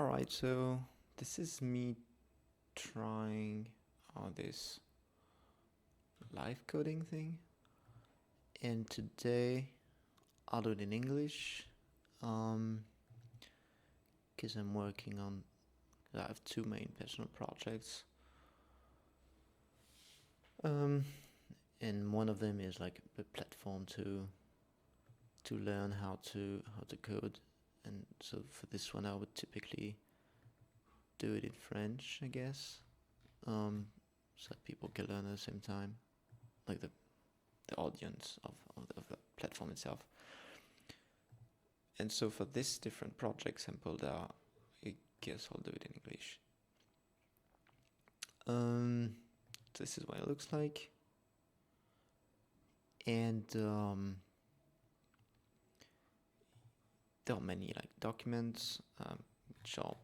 Alright, so this is me trying this live coding thing, and today I'll do it in English because I'm working on, I have two main personal projects, and one of them is like a platform to learn how to code, and so for this one I would typically do it in French, I guess, so that people can learn at the same time, like the audience of the platform itself. And so for this different project, Sempolda, I guess I'll do it in English. This is what it looks like, and there are many like documents which are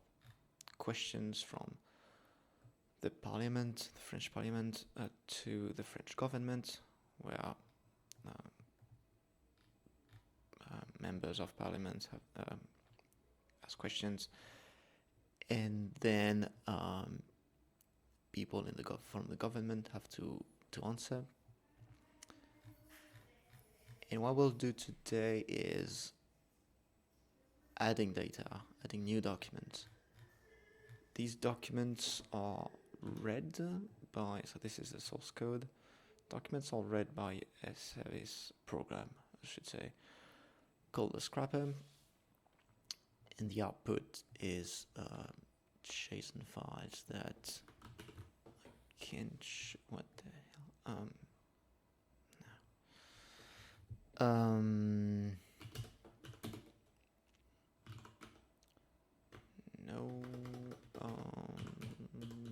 questions from the parliament, the French parliament, to the French government, where members of parliament have ask questions, and then people from the government have to answer. And what we'll do today is adding data, adding new documents. These documents are read by, so this is the source code. Documents are read by a service program, I should say, called the scrapper. And the output is JSON files that I can't what the hell? No,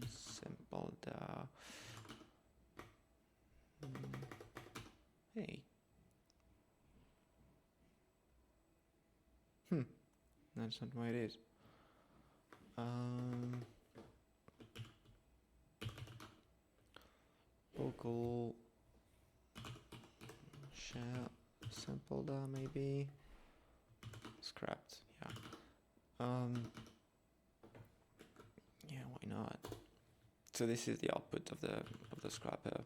Sempolda. Hey. That's not what it is. Local share Sempolda maybe. Scrapped, yeah. Yeah, why not? So this is the output of the scrapper.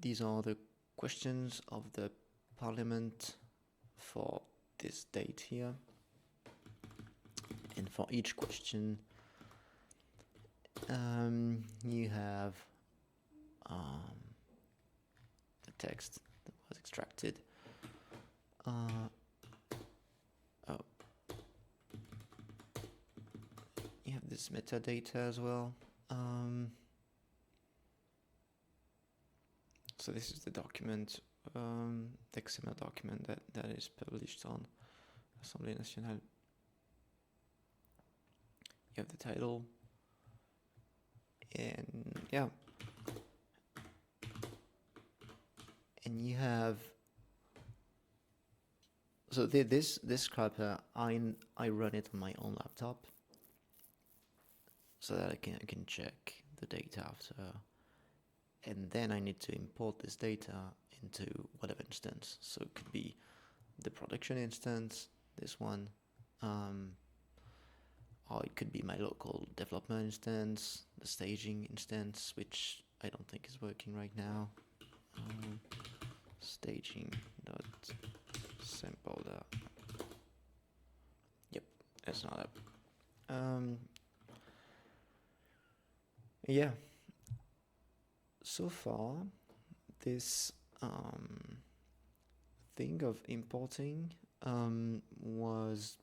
These are the questions of the parliament for this date here, and for each question you have the text that was extracted. You have this metadata as well. So this is the document, the XML document that is published on Assemblée Nationale. You have the title, and yeah, and you have, so this scrapper, I run it on my own laptop, so that I can check the data after, and then I need to import this data into whatever instance. So it could be the production instance, this one, or it could be my local development instance, the staging instance, which I don't think is working right now. Staging.sempolda. Yep, that's not up. Yeah. So far, this thing of importing was,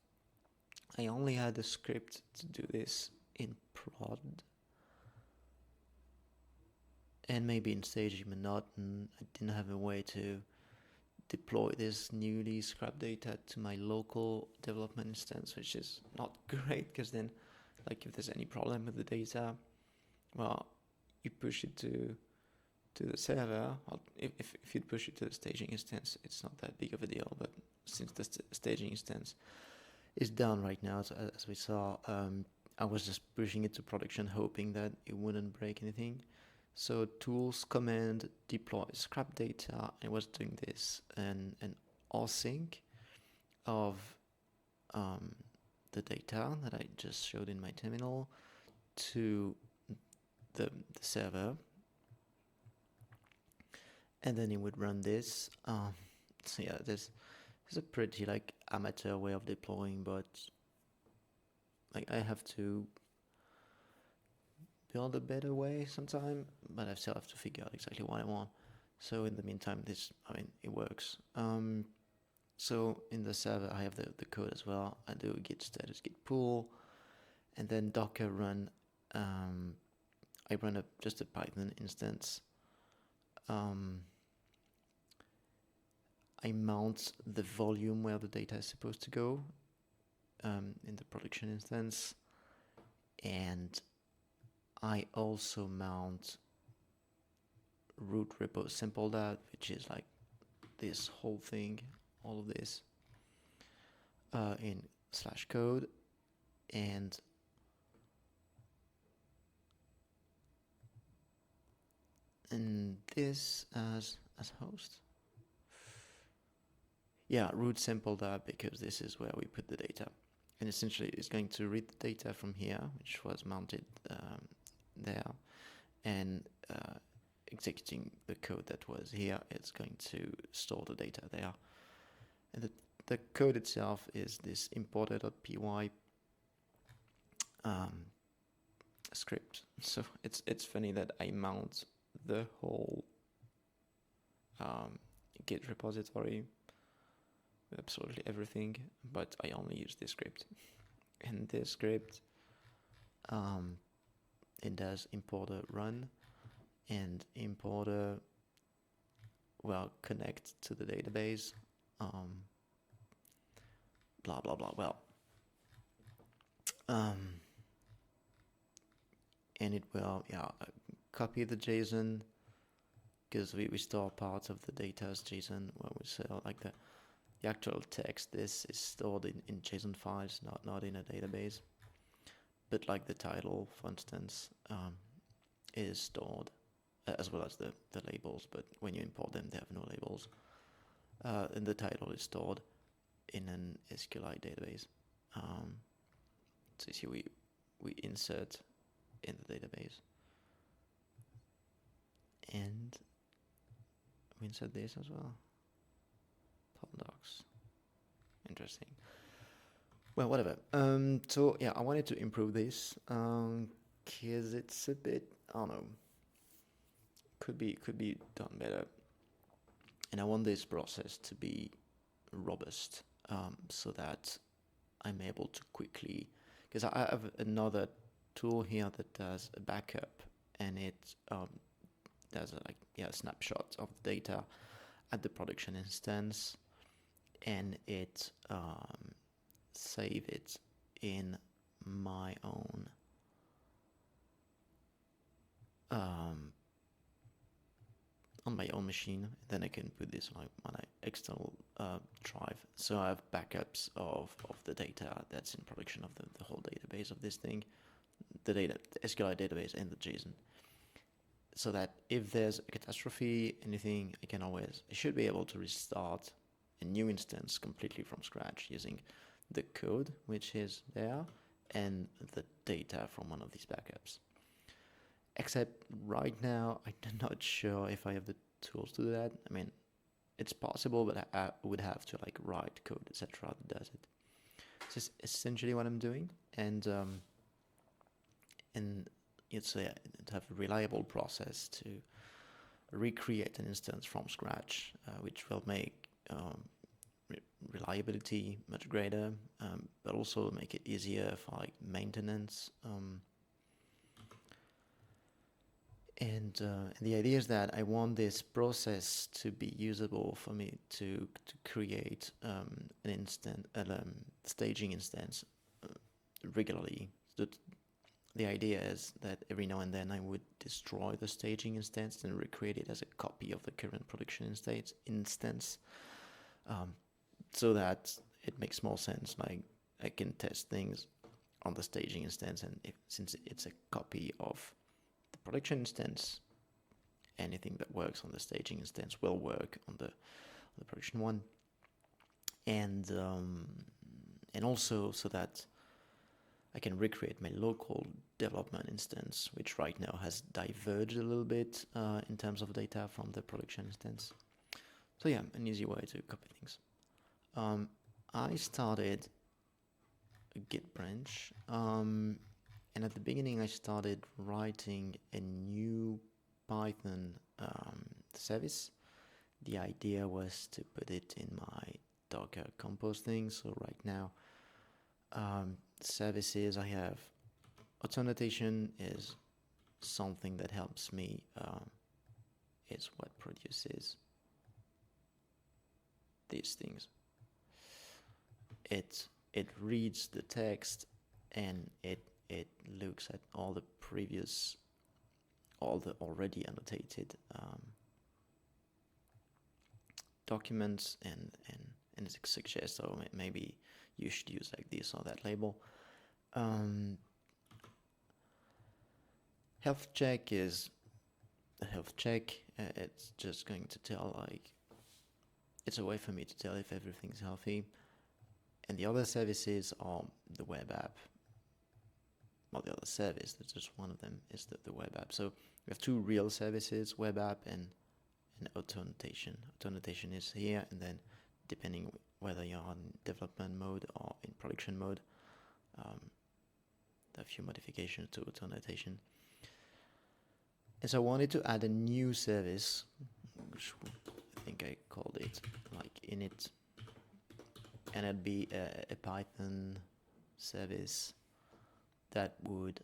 I only had a script to do this in prod, and maybe in staging, but not, and I didn't have a way to deploy this newly scrapped data to my local development instance, which is not great, because then, like, if there's any problem with the data, well, you push it to the server. Well, if you push it to the staging instance, it's not that big of a deal, but since the staging instance is down right now, so as we saw, I was just pushing it to production, hoping that it wouldn't break anything. So tools command deploy scrap data, and was doing this, and async of the data that I just showed in my terminal to the server, and then it would run this. So yeah, this is a pretty like amateur way of deploying, but like I have to build a better way sometime, but I still have to figure out exactly what I want. So in the meantime, it works. So in the server, I have the code as well. I do git status, git pull, and then docker run. I run just a Python instance. I mount the volume where the data is supposed to go in the production instance, and I also mount root repo Sempolda, which is like this whole thing, all of this in /code, and this as host. Yeah, root Sempolda, because this is where we put the data. And essentially it's going to read the data from here, which was mounted there, and executing the code that was here, it's going to store the data there. And the code itself is this importer.py script. So it's funny that I mount the whole Git repository with absolutely everything, but I only use this script. And this script, it does importer run, and importer will connect to the database, blah blah blah. Well, and it will copy the JSON, because we store parts of the data as JSON. Where we say like the actual text, this is stored in JSON files, not in a database. But like the title, for instance, is stored, as well as the labels, but when you import them, they have no labels. And the title is stored in an SQLite database. So you see, we insert in the database, and we insert this as well. Docs. Interesting. Well, whatever. So yeah, I wanted to improve this because it's a bit, I don't know, could be done better, and I want this process to be robust, so that I'm able to quickly, because I have another tool here that does a backup, and it does a snapshot of the data at the production instance, and it save it in my own on my own machine. Then I can put this on my external drive, so I have backups of the data that's in production of the whole database of this thing, the SQLite database and the JSON, so that if there's a catastrophe, anything, I should be able to restart a new instance completely from scratch using the code which is there and the data from one of these backups. Except right now, I'm not sure if I have the tools to do that. I mean, it's possible, but I would have to write code, etc. that does it. This is essentially what I'm doing, and it's to have a reliable process to recreate an instance from scratch, which will make reliability much greater, but also make it easier for maintenance. And the idea is that I want this process to be usable for me to create an staging instance regularly. So the idea is that every now and then I would destroy the staging instance and recreate it as a copy of the current production instance, so that it makes more sense. Like, I can test things on the staging instance, and since it's a copy of the production instance, anything that works on the staging instance will work on the production one, and also so that I can recreate my local development instance, which right now has diverged a little bit in terms of data from the production instance. So yeah, an easy way to copy things. I started a Git branch, and at the beginning I started writing a new Python service. The idea was to put it in my Docker Compose thing. So right now, services I have, auto annotation is something that helps me. It's what produces these things. It reads the text and it looks at all the already annotated documents and it suggests, so maybe you should use like this or that label. Health check is a health check. It's just going to tell, like, it's a way for me to tell if everything's healthy. And the other services are the web app. Well, the other service, that's just one of them, is the web app. So we have two real services, web app and auto annotation. Auto annotation is here, and then depending whether you're on development mode or in production mode, there are a few modifications to auto annotation. And so I wanted to add a new service, which I think I called it like init, and it'd be a Python service that would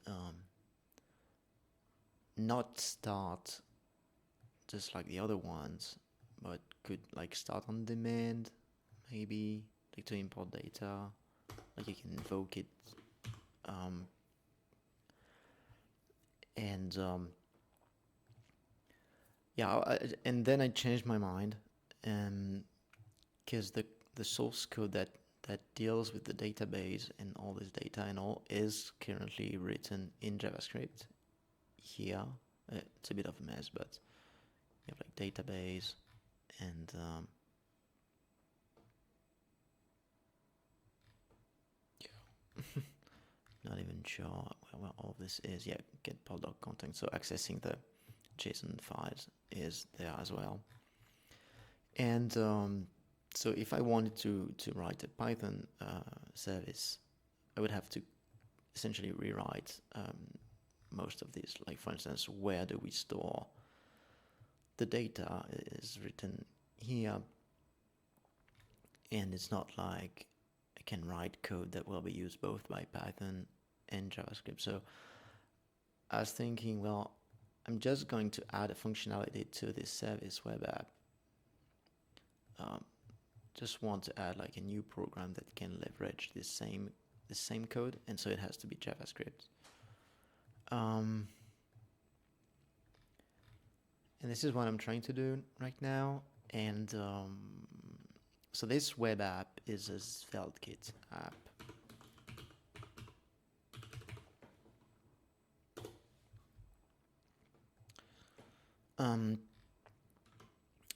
not start just like the other ones, but could like start on demand, maybe like to import data, like you can invoke it, and then I changed my mind, because the source code that deals with the database and all this data and all is currently written in JavaScript. Here, it's a bit of a mess, but you have like database and not even sure where all of this is. Yeah, get pod.doc content. So accessing the JSON files is there as well. And so if I wanted to write a Python service, I would have to essentially rewrite most of these. Like, for instance, where do we store the data is written here, and it's not like I can write code that will be used both by Python and JavaScript. So I was thinking, well, I'm just going to add a functionality to this service web app. Just want to add like a new program that can leverage the same code, and so it has to be JavaScript. And this is what I'm trying to do right now. And so this web app is a SvelteKit app. I'm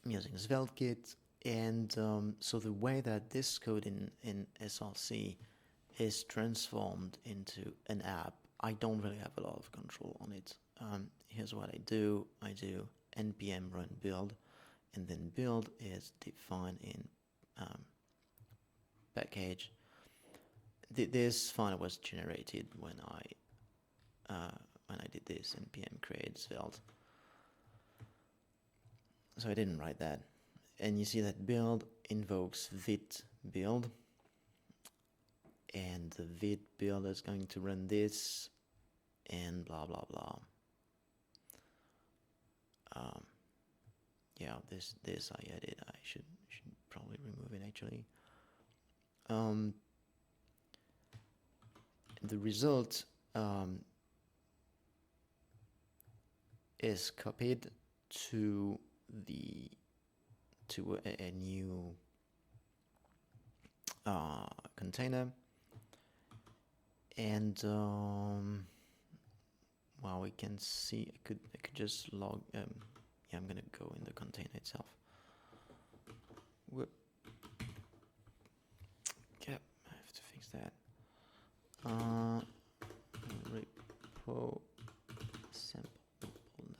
using SvelteKit, and so the way that this code in SRC is transformed into an app, I don't really have a lot of control on it. Here's what I do. I do npm run build, and then build is defined in package. This file was generated when I did this npm create svelte. So I didn't write that. And you see that build invokes vit build, and the vit build is going to run this, and blah blah blah. Yeah, this I added. I should probably remove it actually. The result is copied to a new container, and well, we can see I could just log. Yeah, I'm gonna go in the container itself. Whoop. Yeah, I have to fix that.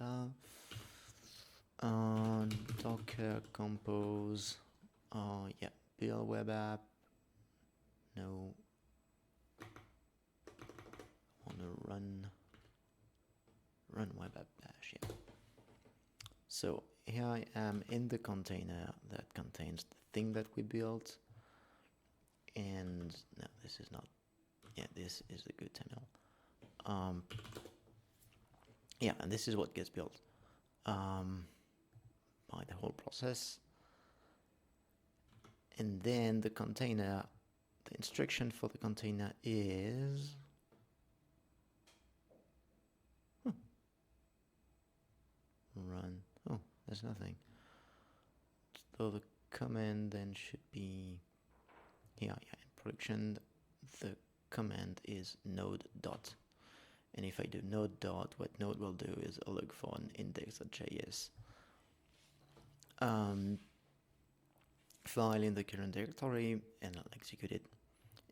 data. Docker compose. Yeah, build web app. No. I want to run web app bash. Yeah. So here I am in the container that contains the thing that we built. And no, this is not. Yeah, this is the good terminal. Yeah, and this is what gets built by the whole process. And then the container, the instruction for the container is run. Oh, there's nothing. So the command then should be here. Yeah, in production, the command is node dot. And if I do node dot, what node will do is a look for an index.js file in the current directory, and I'll execute it.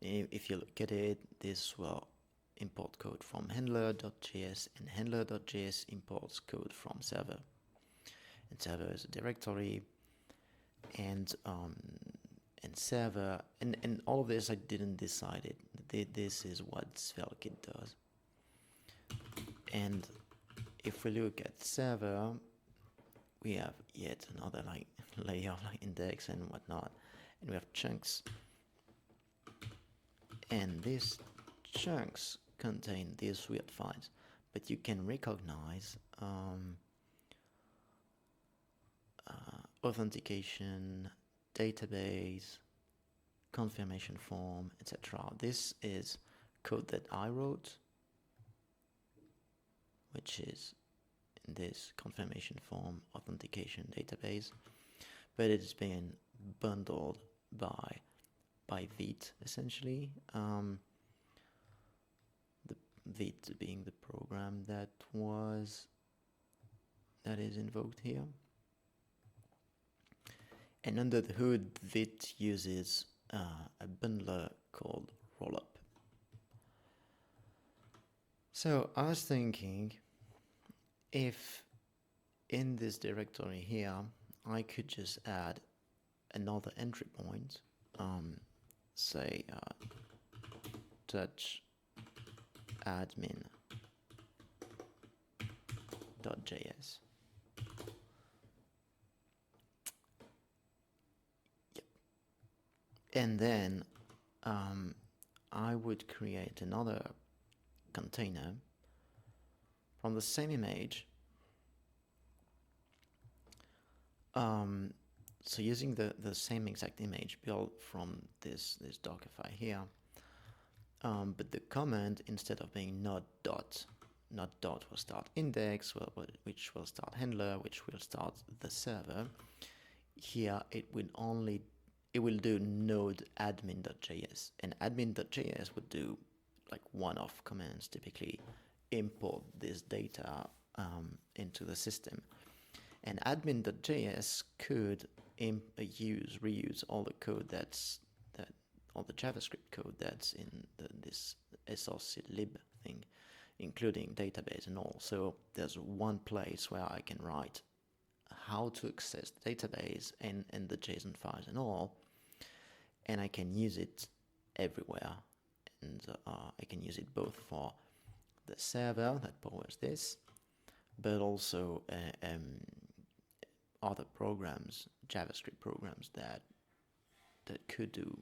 If you look at it, this will import code from handler.js, and handler.js imports code from server. And server is a directory, and server, and all of this I didn't decide it. This is what SvelteKit does. And if we look at server, we have yet another like layer of like index and whatnot, and we have chunks, and these chunks contain these weird files, but you can recognize authentication, database, confirmation form, etc. This is code that I wrote, which is in this confirmation form, authentication, database, but it's been bundled by Vite essentially. The Vite being the program that is invoked here. And under the hood, Vite uses a bundler called Rollup. So I was thinking, if in this directory here, I could just add another entry point, say touch admin.js. And then I would create another container from the same image. So using the same exact image built from this Dockerfile here, but the command, instead of being not dot will start index, which will start handler, which will start the server. Here it will do node admin.js, and admin.js would do like one-off commands, typically import this data into the system. And admin.js could reuse all the code all the JavaScript code that's in this src-lib thing, including database and all. So there's one place where I can write how to access the database and the JSON files and all, and I can use it everywhere. And I can use it both for the server that powers this, but also other programs, JavaScript programs that could do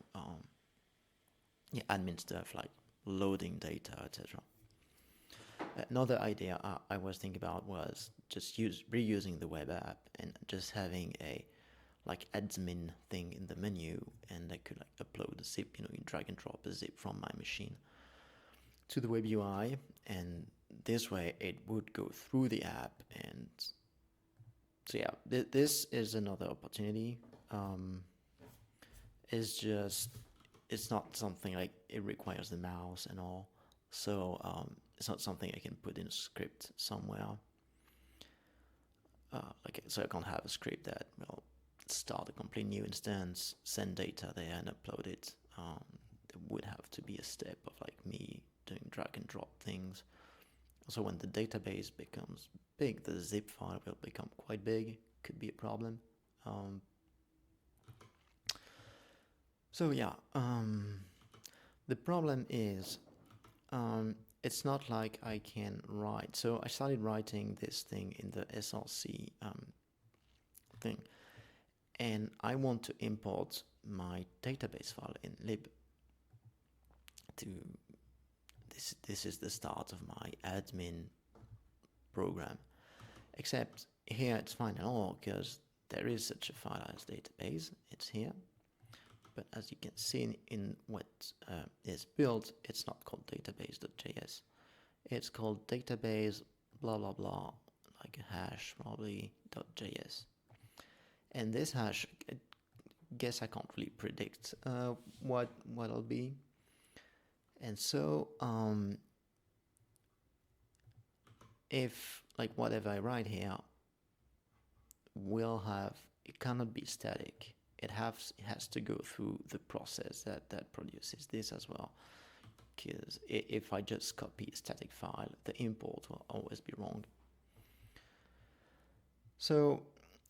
admin stuff like loading data, etc. Another idea I was thinking about was just reusing the web app and just having a like admin thing in the menu, and I could like upload a zip, you drag and drop a zip from my machine to the web UI, and this way it would go through the app. And so yeah, this is another opportunity. It's not something like it requires the mouse and all, so it's not something I can put in a script somewhere. So I can't have a script that will start a complete new instance, send data there, and upload it. There would have to be a step of like me doing drag and drop things Also, when the database becomes big, the zip file will become quite big. Could be a problem. So yeah, the problem is it's not like I can write. So I started writing this thing in the src thing, and I want to import my database file in lib. This is the start of my admin program. Except here it's fine at all because there is such a file as database. It's here. But as you can see in what is built, it's not called database.js. It's called database blah blah blah, like a hash probably .js. And this hash, I guess I can't really predict what it'll be. And so if like whatever I write here will have, it cannot be static. It has to go through the process that produces this as well. Because if I just copy a static file, the import will always be wrong. So,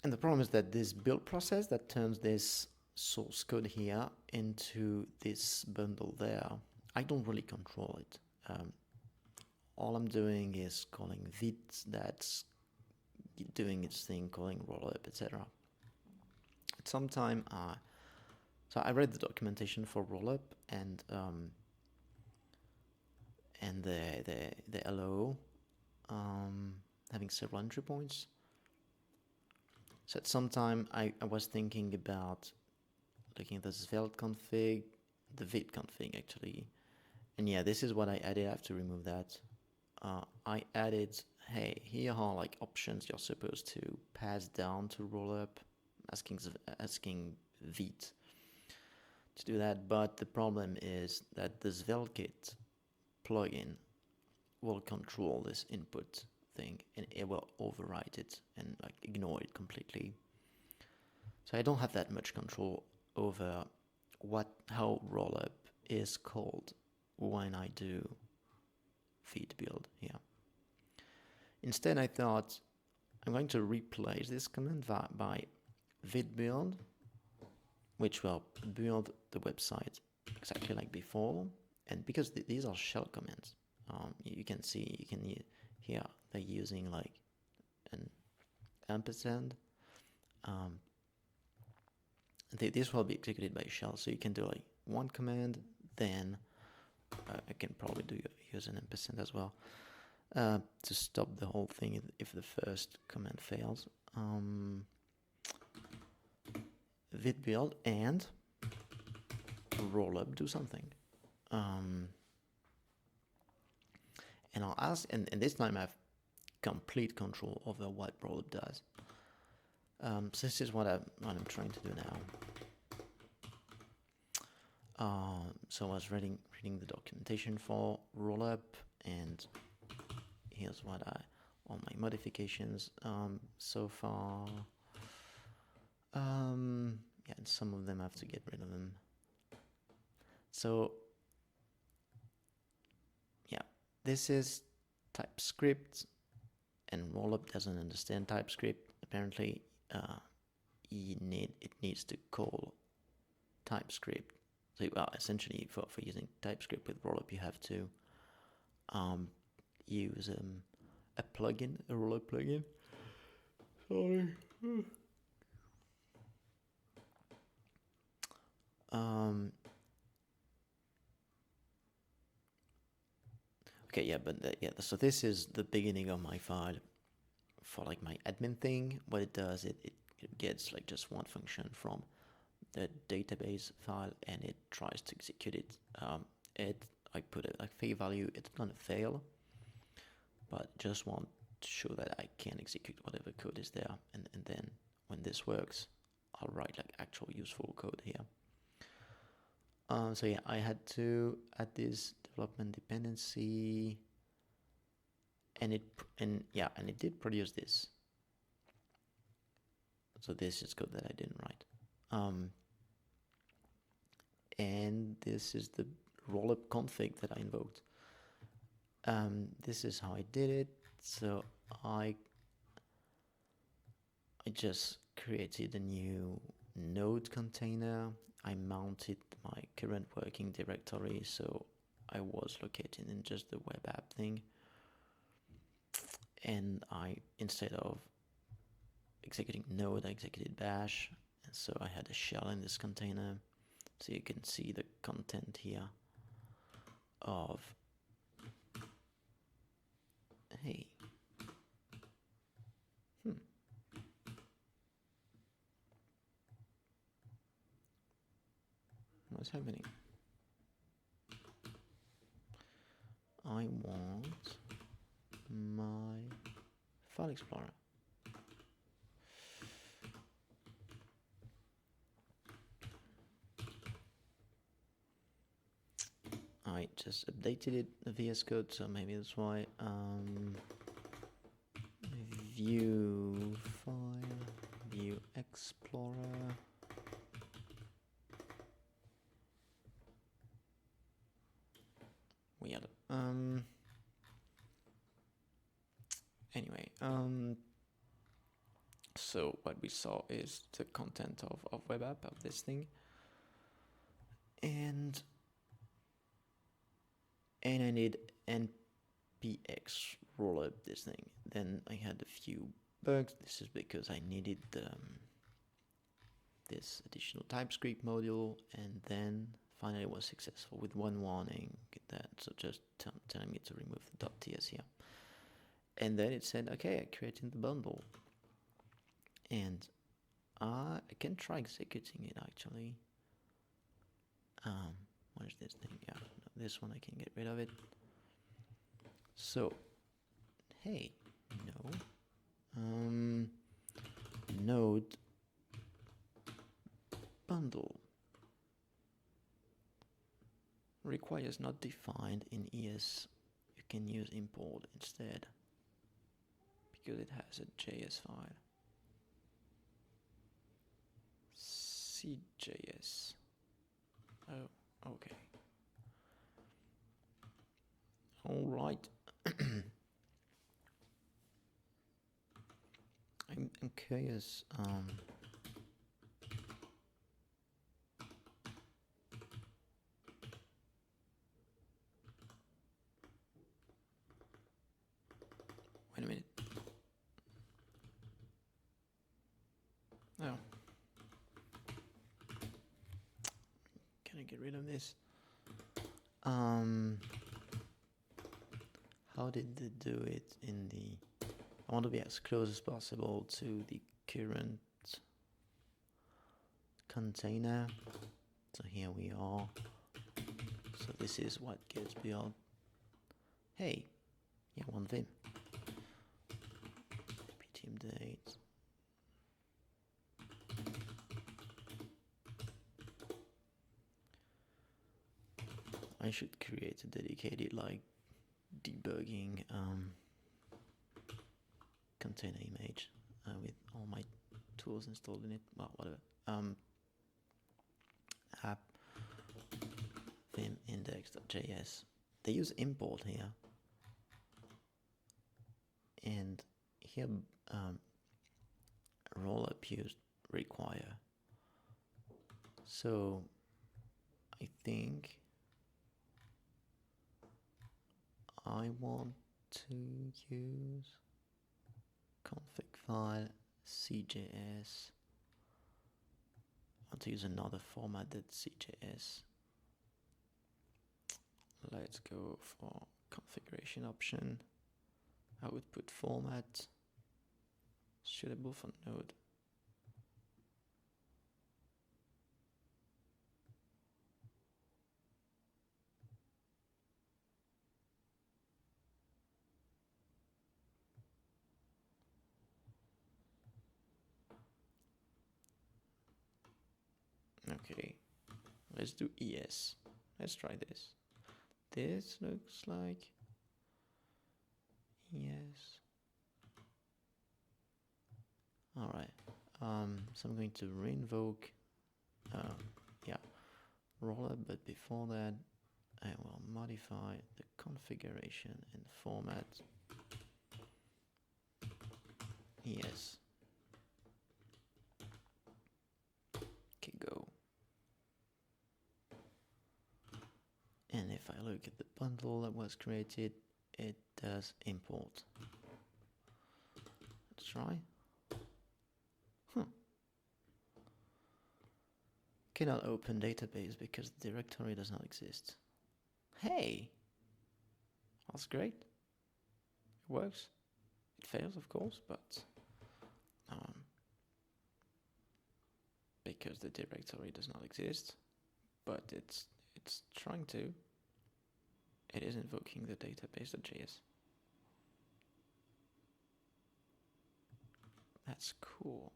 and the problem is that this build process that turns this source code here into this bundle there, I don't really control it. All I'm doing is calling vit that's doing its thing, calling rollup, etc. At some time, so I read the documentation for rollup and the LO having several entry points. So at some time I was thinking about looking at the svelte config, the vit config actually, and yeah, this is what I added. I have to remove that. I added, hey, here are like options you're supposed to pass down to rollup, asking vit to do that, but the problem is that the SvelteKit plugin will control this input thing and it will overwrite it and like ignore it completely. So I don't have that much control over how rollup is called when I do vit build here. Instead, I thought I'm going to replace this command by vit build, which will build the website exactly like before. And because these are shell commands, you can see, here they're using like an ampersand. This will be executed by shell, so you can do like one command, then I can probably use an ampersand as well to stop the whole thing if the first command fails. Vit build and rollup do something. And I'll ask, and this time I have complete control over what rollup does. So this is what I'm trying to do now. So I was reading the documentation for rollup, and here's all my modifications so far. Yeah, and some of them I have to get rid of them. So yeah, this is TypeScript, and rollup doesn't understand TypeScript. Apparently, it needs to call TypeScript. So essentially, for using TypeScript with rollup, you have to use a plugin, a rollup plugin. Sorry. Okay, yeah, but so this is the beginning of my file for like my admin thing. What it does, it gets like just one function from the database file and it tries to execute it. I put a fake value, it's gonna fail, but just want to show that I can execute whatever code is there, and then when this works, I'll write like actual useful code here. So yeah, I had to add this development dependency, and it did produce this. So this is code that I didn't write. And this is the rollup config that I invoked. This is how I did it. So I just created a new node container. I mounted my current working directory, so I was located in just the web app thing. And instead of executing node, I executed bash. And so I had a shell in this container. So you can see the content here of, hey, what's happening? I want my file explorer. I just updated it, the VS Code, so maybe that's why. View file, view explorer. Weird. Anyway, so what we saw is the content of web app of this thing, and I need npx rollup this thing. Then I had a few bugs. This is because I needed this additional TypeScript module, and then finally was successful with one warning that so just telling me to remove the .ts here. And then it said, okay, I created the bundle. And I can try executing it actually. What is this thing? Yeah, no, this one I can get rid of it. So, hey, no. Node bundle requires not defined in ES. You can use import instead because it has a JS file. CJS. Oh, okay. All right. I'm curious. Wait a minute. Oh. Can I get rid of this? How did they do it in the... I want to be as close as possible to the current container. So here we are. So this is what gets built. Hey, yeah, one Vim. Team date. I should create a dedicated like debugging container image with all my tools installed in it. Well, whatever. App vim index.js. They use import here, and here rollup used require. So I think I want to use config file CJS. I want to use another format than CJS. Let's go for configuration option. I would put format suitable for Node. Okay, let's do ES. Let's try this. This looks like ES. All right. So I'm going to reinvoke, yeah, rollup. But before that, I will modify the configuration and format. Yes. Okay, go. And if I look at the bundle that was created, it does import. Let's try. Cannot open database because the directory does not exist. Hey! That's great. It works. It fails, of course, but because the directory does not exist, but it's trying to. It is invoking the database.js. That's cool.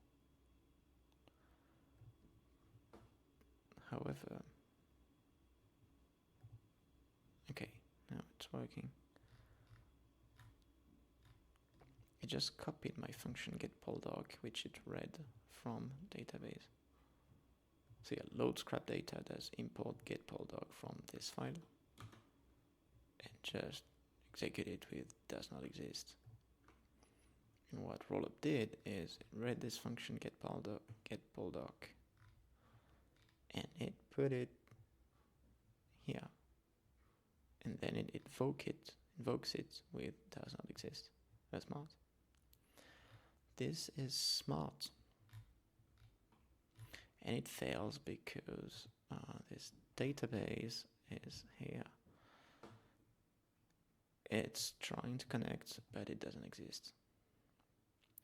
However, okay, now it's working. It just copied my function getPolDoc, which it read from database. So yeah, load scrap data does import getPolDoc from this file and just execute it with does not exist. And what Rollup did is it read this function getPolDoc and it put it here, and then it invokes it with does not exist. That's smart. This is smart, and it fails because this database is here. It's trying to connect, but it doesn't exist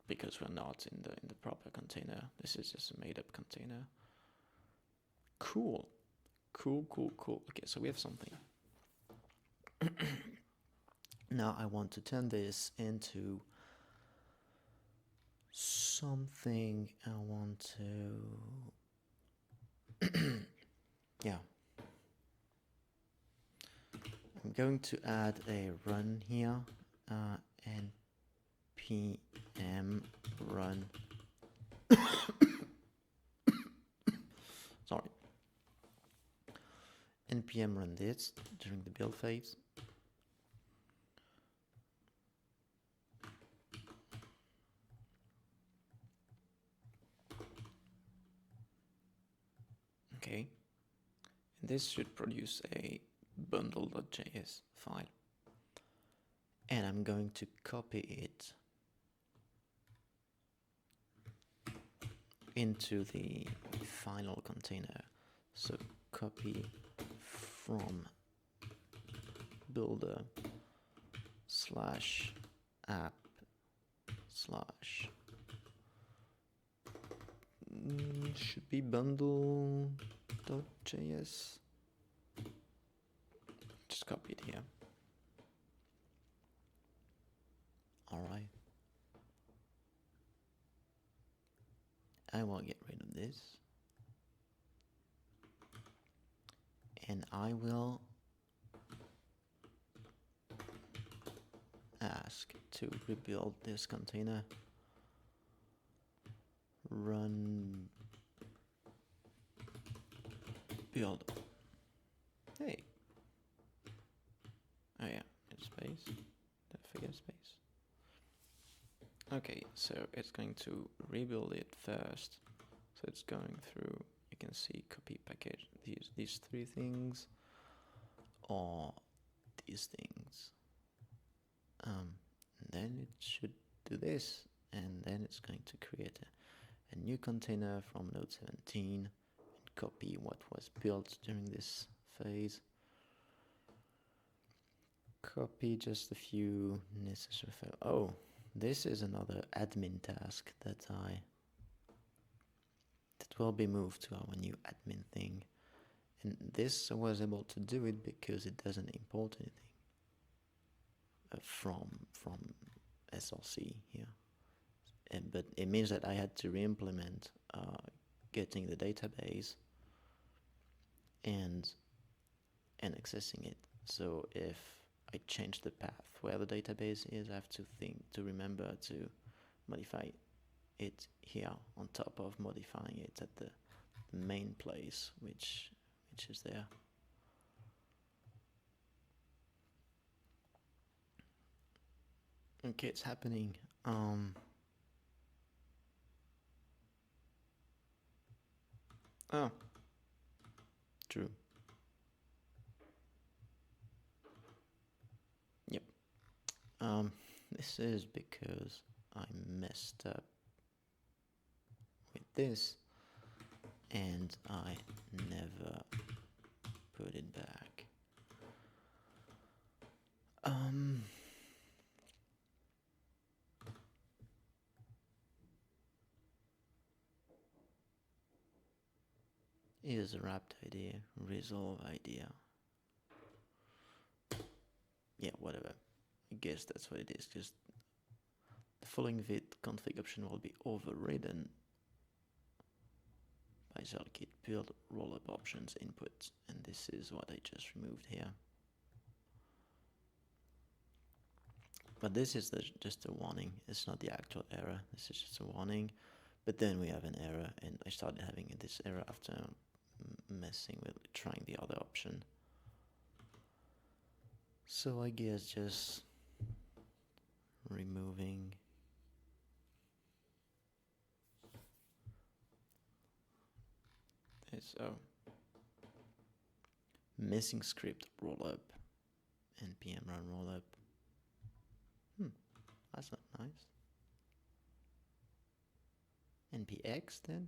because we're not in the proper container. This is just a made-up container. Cool. Okay, so we have something. Now I want to turn this into something. I want to yeah, I'm going to add a run here, npm run sorry, npm run this during the build phase. Okay, and this should produce a bundle.js file, and I'm going to copy it into the final container. So copy from builder /app/ should be bundle.js. Just copy it here. All right. I will get rid of this, and I will ask to rebuild this container. Run build. Hey. Oh yeah, it's space. Don't forget space. Okay, so it's going to rebuild it first. So it's going through, you can see copy package, these three things, or these things. And then it should do this, and then it's going to create a new container from node 17 and copy what was built during this phase. Copy just a few necessary files. Oh, this is another admin task that will be moved to our new admin thing. And this I was able to do it because it doesn't import anything from SRC here. But it means that I had to re-implement getting the database and accessing it. So if I change the path where the database is, I have to remember to modify it here on top of modifying it at the main place, which is there. Okay, it's happening. Oh, true. Yep. This is because I messed up with this and I never put it back. Here's a wrapped idea, resolve idea. Yeah, whatever. I guess that's what it is, because the following vid config option will be overridden by Zellkit build rollup options input, and this is what I just removed here. But this is just a warning. It's not the actual error. This is just a warning. But then we have an error, and I started having this error after messing with trying the other option. So I guess just removing this. Oh, missing script rollup, npm run rollup. That's not nice. npx then?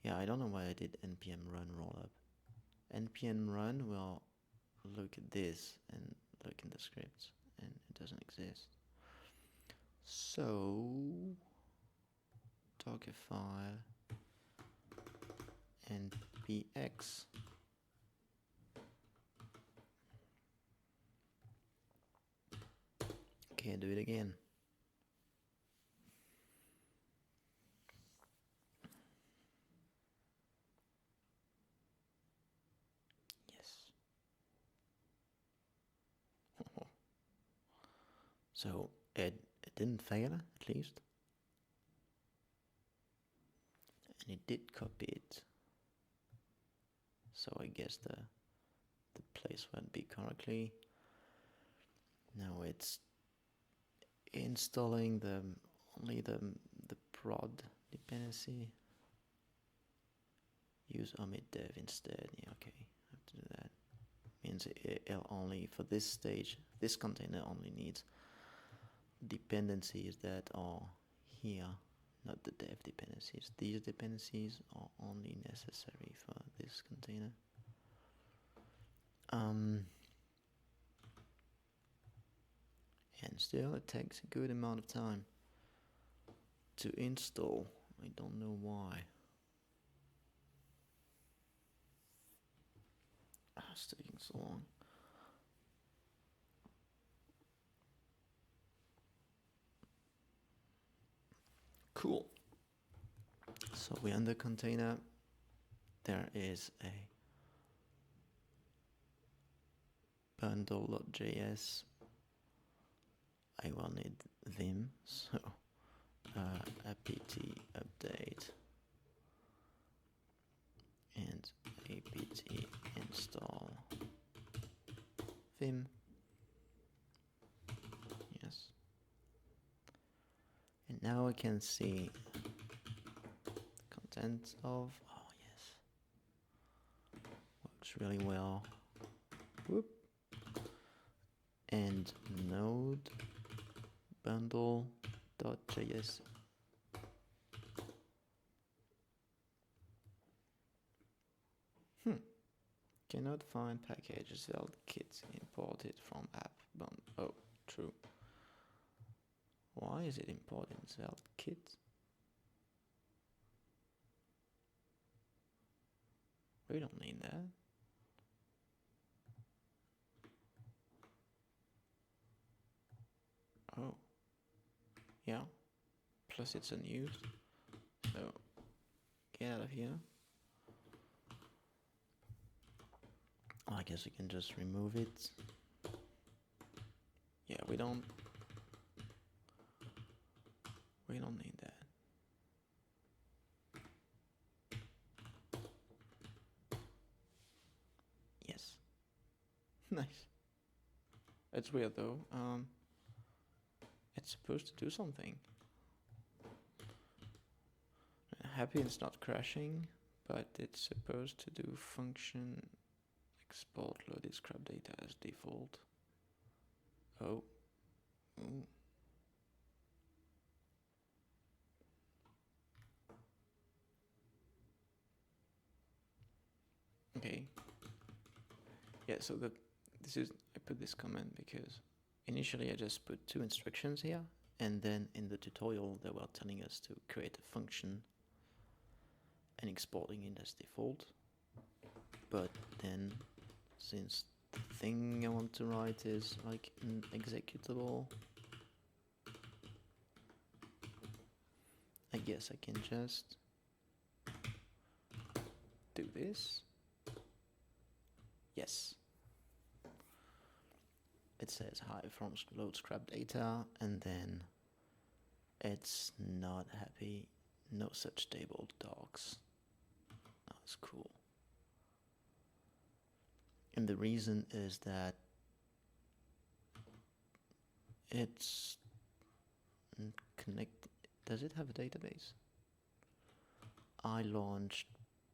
Yeah, I don't know why I did npm run rollup. npm run will look at this and look in the scripts, and it doesn't exist. So Dockerfile npx okay, do it again. Yes. So it didn't fail, at least, and it did copy it. So I guess the place won't be correctly. Now it's installing only the prod dependency. Use omit dev instead. Yeah, okay, I have to do that. Means it'll only, for this stage, this container only needs dependencies that are here, not the dev dependencies. These dependencies are only necessary for this container. And still it takes a good amount of time to install. I don't know why. It's taking so long. Cool. So we're in the container. There is a bundle.js. I will need Vim, so apt update and apt install Vim. Yes. And now I can see content of, oh yes, works really well. Whoop. And node bundle.js. Cannot find packages Zellkit imported from app. Oh, true. Why is it imported Zellkit? We don't need that. Oh, yeah. Plus it's unused. So get out of here. I guess we can just remove it. Yeah, we don't need that. Yes. Nice. It's weird though. It's supposed to do something. Happy it's not crashing, but it's supposed to do function export loaded scrap data as default. Oh. Ooh. Okay. Yeah, so I put this comment because initially I just put 2 instructions here, and then in the tutorial they were telling us to create a function and exporting it as default. But then, since the thing I want to write is like an executable, I guess I can just do this. Yes. It says hi from load scrap data, and then it's not happy. No such tabled docs. That's cool. And the reason is that it's connect. Does it have a database? I launched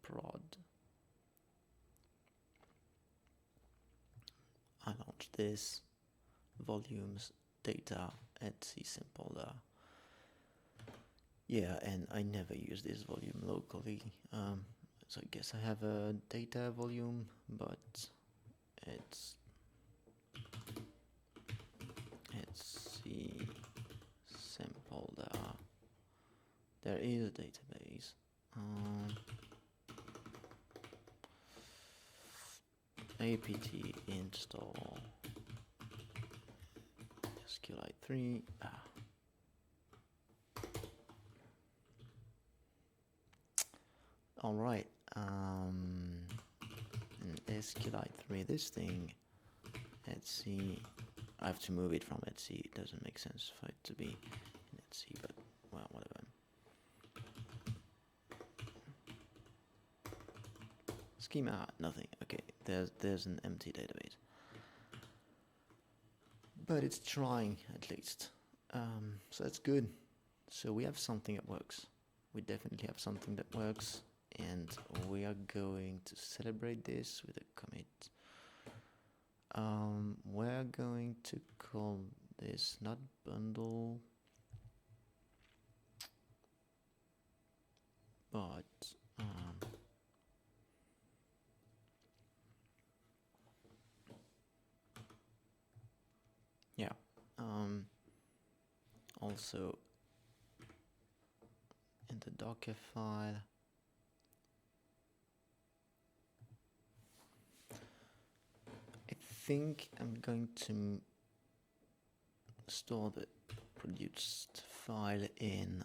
prod. I launched this volumes data at Sempolda. Yeah, and I never use this volume locally. So I guess I have a data volume, but it's Sempolda. There is a database. apt install SQLite 3. All right. SQLite 3. This thing. Let's see. I have to move it from Etsy. It doesn't make sense for it to be in Etsy, but well, whatever. Schema, nothing. Okay, there's an empty database, but it's trying at least. So that's good. So we have something that works. We definitely have something that works, and we are going to celebrate this with a commit. We're going to call this not bundle, but yeah. Also in the Docker file, I think I'm going to store the produced file in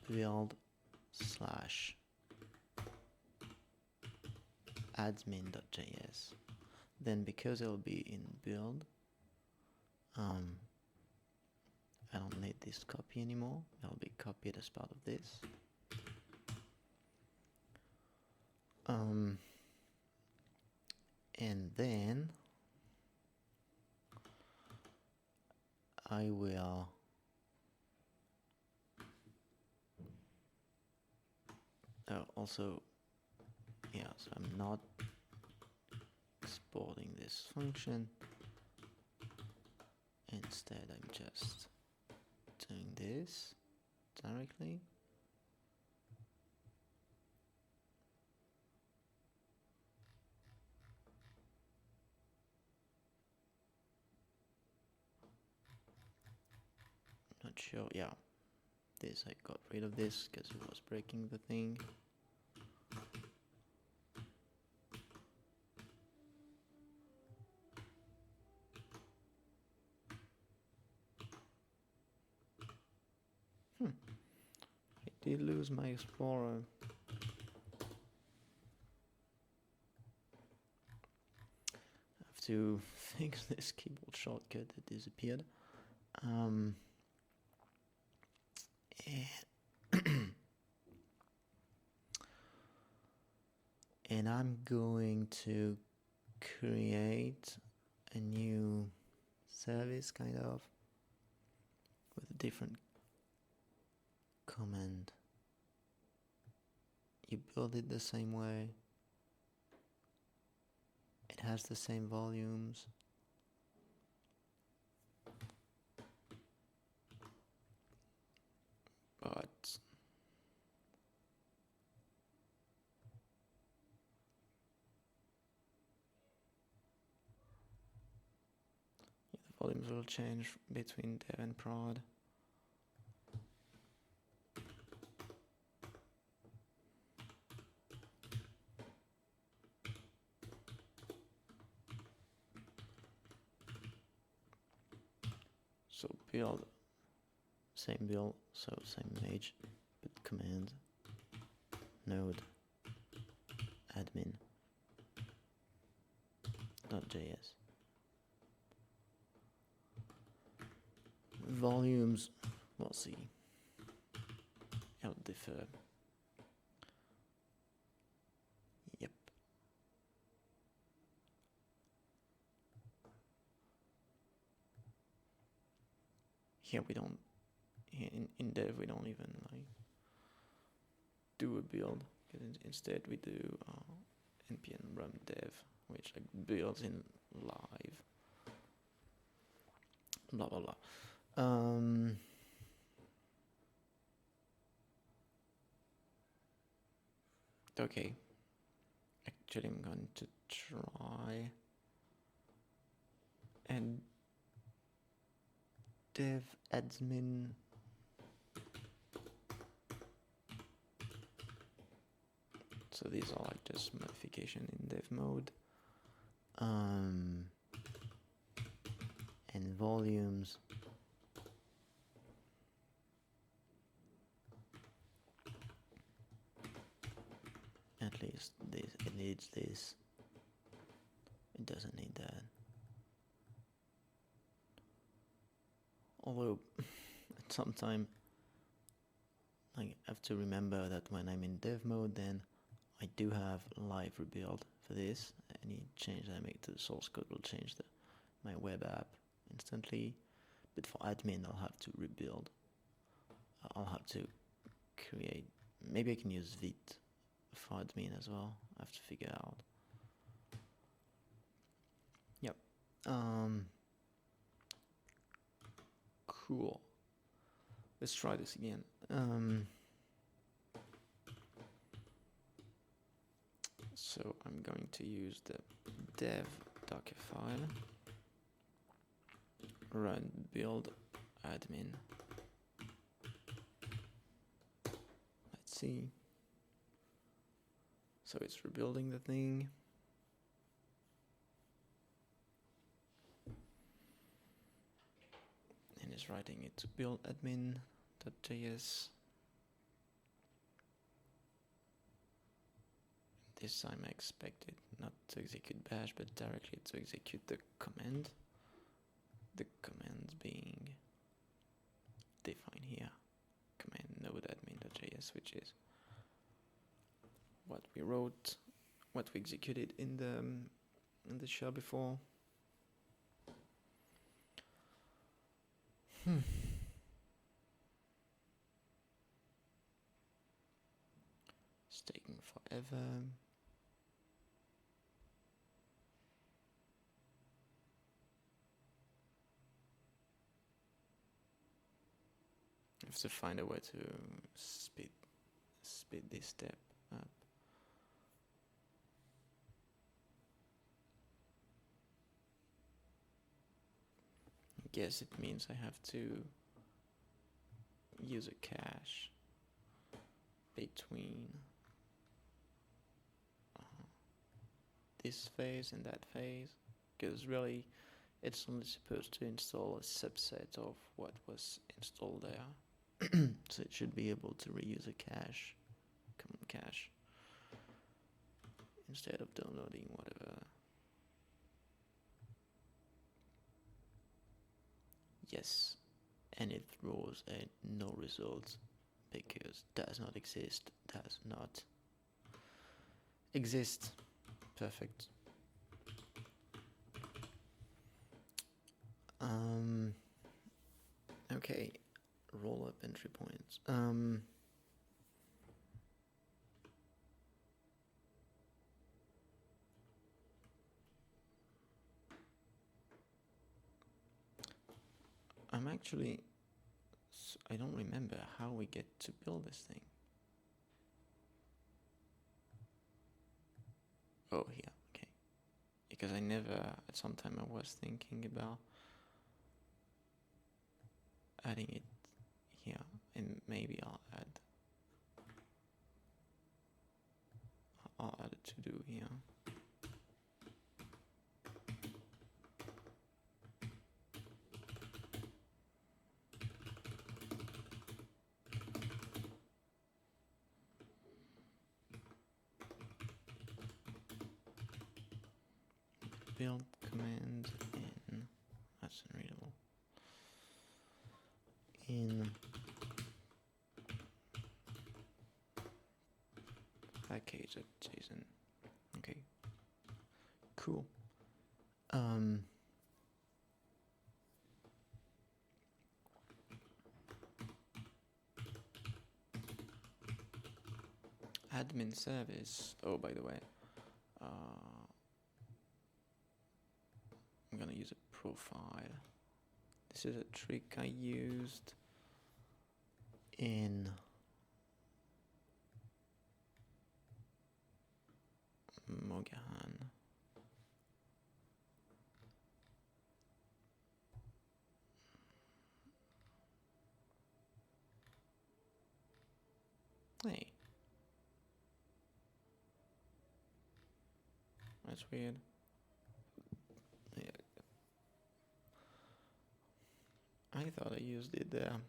build/admin.js. Then because it'll be in build, I don't need this copy anymore. It'll be copied as part of this. And then I will also, yeah, so I'm not exporting this function. Instead, I'm just doing this directly. Not sure, yeah. This, I got rid of this because it was breaking the thing. I did lose my Explorer. I have to fix this keyboard shortcut that disappeared. And I'm going to create a new service kind of with a different command. You build it the same way. It has the same volumes. But the volumes will change between dev and prod. So build, same build, so same image, but command node admin .js. Volumes, we'll see. It'll differ. Yep. Here we don't, in dev we don't even like do a build. Instead we do npm run dev, which like builds in live. Blah blah blah. Okay. Actually, I'm going to try and dev admin so these are like just modification in dev mode, and volumes at least this, it needs this, it doesn't need that. Although at some time I have to remember that when I'm in dev mode, then I do have live rebuild for this. Any change I make to the source code will change my web app instantly. But for admin, I'll have to rebuild. I'll have to create. Maybe I can use Vite for admin as well. I have to figure out. Yep. Cool. Let's try this again. So I'm going to use the dev docker file, run build admin. Let's see. So it's rebuilding the thing. And it's writing it to build admin.js. This time I expect it not to execute bash, but directly to execute the command. The command being defined here. Command node admin.js, which is what we wrote, what we executed in the shell before. It's taking forever. I have to find a way to speed this step up. I guess it means I have to use a cache between this phase and that phase, because really it's only supposed to install a subset of what was installed there. So it should be able to reuse a cache, common cache, instead of downloading whatever. Yes, and it throws a no result because does not exist, does not exist. Perfect. Okay, roll up entry points. I'm actually, I don't remember how we get to build this thing. Oh, here, okay. Because I never, at some time I was thinking about adding it here, and maybe I'll add a to do here. Build command in, that's unreadable, in package.json. Okay, cool. Admin service. Oh, by the way, I'm gonna use a profile. This is a trick I used in Mogahan. Hey, that's weird. Yeah. I thought I used it there.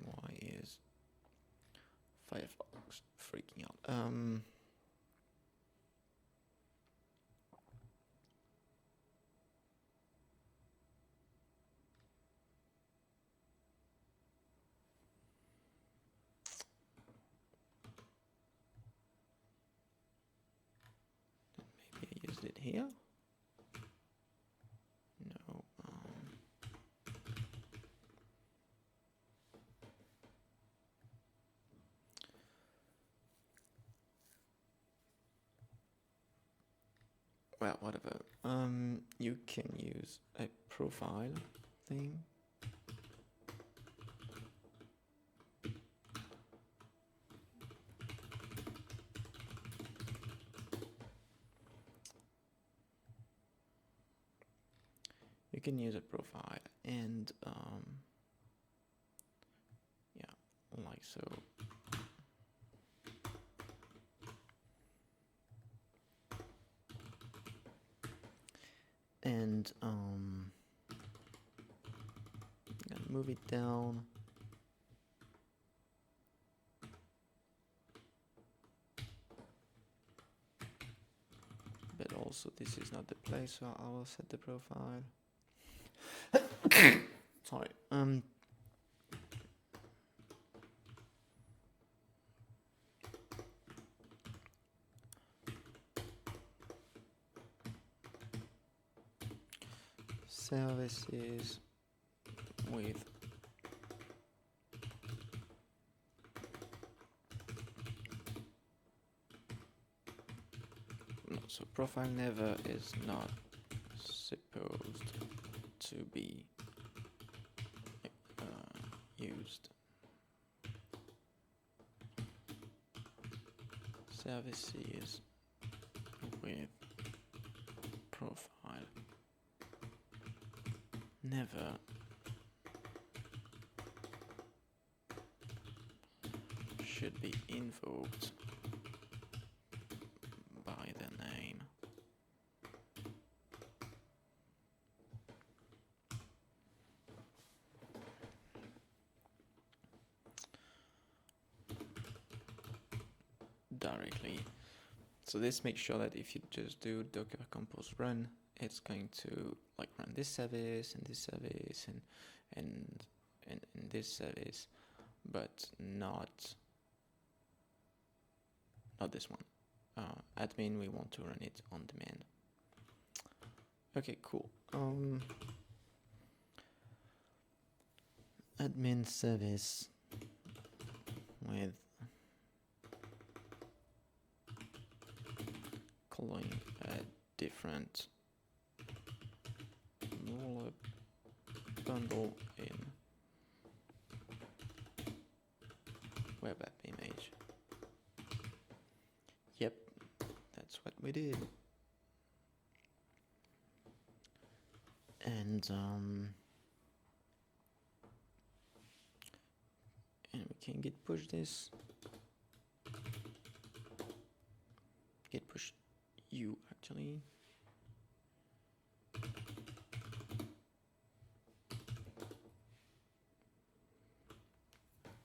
Why is Firefox freaking out? Maybe I used it here? No. Well, whatever. You can use a profile thing. You can use a profile and yeah, like so. And gonna move it down. But also this is not the place where I will set the profile. Sorry. Services with so profile never is not supposed to be used. Services with profile never should be invoked by the name. Directly. So this makes sure that if you just do docker compose run, it's going to like run this service and this service and this service, but not this one. Admin, we want to run it on demand. Okay, cool. Admin service with calling a different rollup bundle in web app image. Yep, that's what we did. And we can git push this. Git push you actually.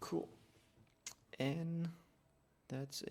Cool. And that's it.